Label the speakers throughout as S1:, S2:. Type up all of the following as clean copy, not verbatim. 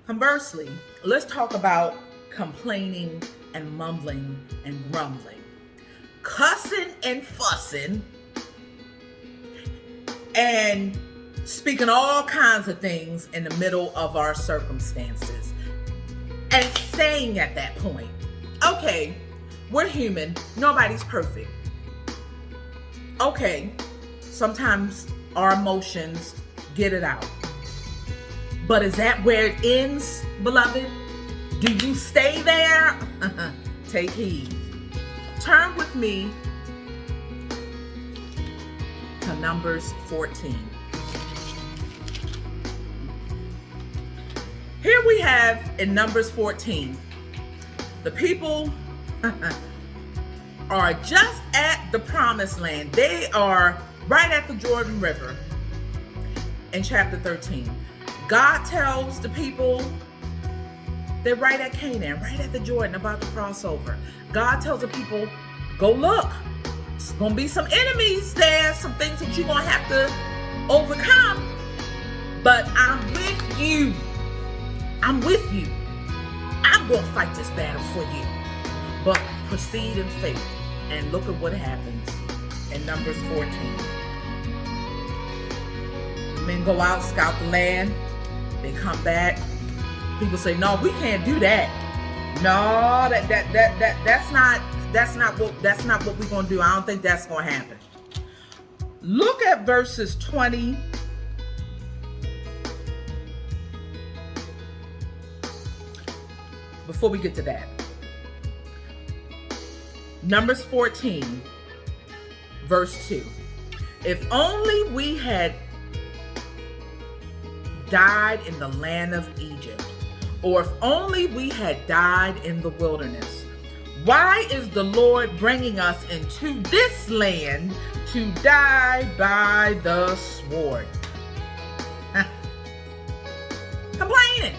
S1: Conversely, let's talk about complaining and mumbling and grumbling, cussing and fussing, and speaking all kinds of things in the middle of our circumstances and staying at that point. Okay, we're human, nobody's perfect. Okay, sometimes our emotions get it out. But is that where it ends, beloved? Do you stay there? Take heed. Turn with me to Numbers 14. Here we have in Numbers 14, the people are just at the promised land. They are right at the Jordan River in chapter 13. God tells the people they're right at Canaan, right at the Jordan, about to cross over. God tells the people, go look. There's going to be some enemies there, some things that you're going to have to overcome. But I'm with you. I'm with you. I'm going to fight this battle for you. But proceed in faith. And look at what happens in Numbers 14. The men go out, scout the land. They come back. People say, no, we can't do that. No, that's not what we're going to do. I don't think that's going to happen. Look at verses 20 before we get to that. Numbers 14, verse 2. If only we had died in the land of Egypt, or if only we had died in the wilderness. Why is the Lord bringing us into this land to die by the sword? Complaining.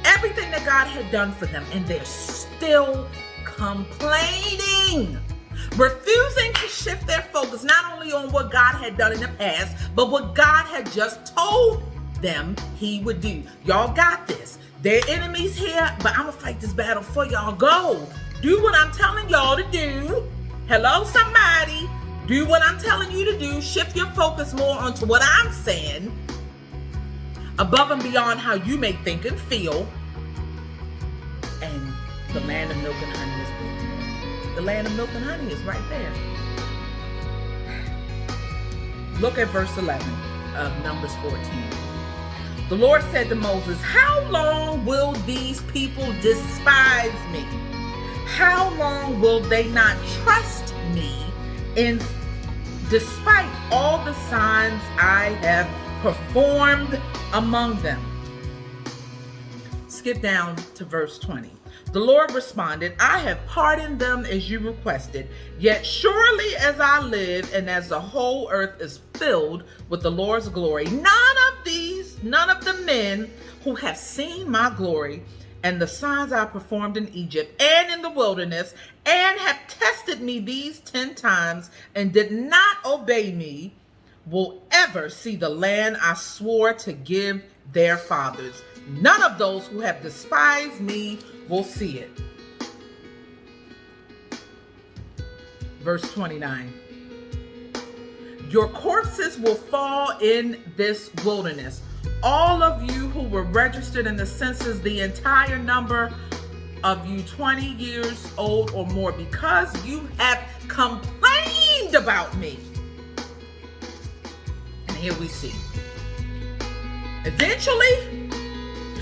S1: Everything that God had done for them, and they're still complaining. Refusing to shift their focus not only on what God had done in the past, but what God had just told them he would do. Y'all got this. There are enemies here, but I'm gonna fight this battle for y'all. Go. Do what I'm telling y'all to do. Hello, somebody. Do what I'm telling you to do. Shift your focus more onto what I'm saying, above and beyond how you may think and feel. And the land of milk and honey is good. The land of milk and honey is right there. Look at verse 11 of Numbers 14. The Lord said to Moses, how long will these people despise me? How long will they not trust me despite all the signs I have performed among them? Skip down to verse 20. The Lord responded, I have pardoned them as you requested, yet surely as I live and as the whole earth is filled with the Lord's glory, none of the men who have seen my glory and the signs I performed in Egypt and in the wilderness and have tested me these 10 times and did not obey me will ever see the land I swore to give their fathers. None of those who have despised me will see it. Verse 29. Your corpses will fall in this wilderness. All of you who were registered in the census, the entire number of you 20 years old or more, because you have complained about me. And here we see. Eventually,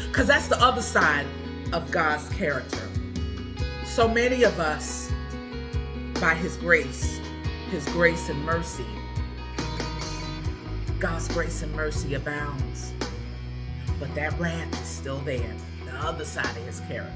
S1: because that's the other side of God's character. So many of us, by his grace and mercy, God's grace and mercy abounds. But that wrath is still there, the other side of his character.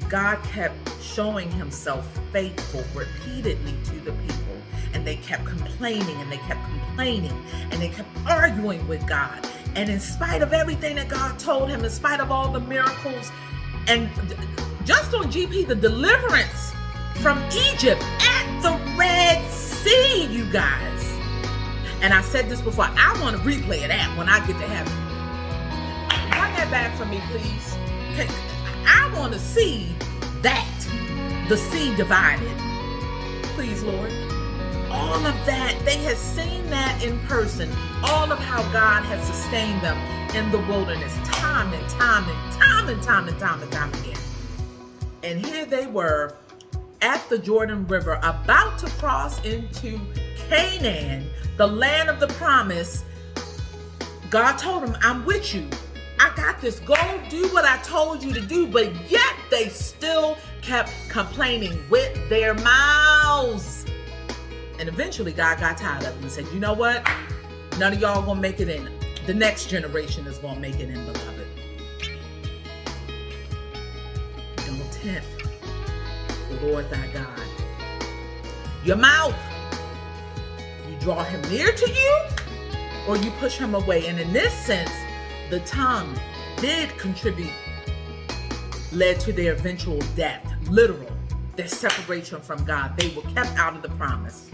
S1: God kept showing himself faithful repeatedly to the people, and they kept complaining and they kept complaining and they kept arguing with God. And in spite of everything that God told him, in spite of all the miracles, and just on GP, the deliverance from Egypt at the Red Sea, you guys. And I said this before, I want to replay that when I get to heaven. Run that back for me, please. I want to see that, the sea divided. Please, Lord. All of that, they had seen that in person. All of how God had sustained them in the wilderness, time and time again. And here they were at the Jordan River, about to cross into Canaan, the land of the promise. God told them, I'm with you. I got this. Go do what I told you to do. But yet they still kept complaining with their mouths. And eventually God got tired of them and said, you know what? None of y'all gonna make it in. The next generation is gonna make it in, beloved. Don't tempt the Lord thy God. Your mouth, you draw him near to you or you push him away. And in this sense, the tongue did contribute, led to their eventual death, literal, their separation from God. They were kept out of the promise.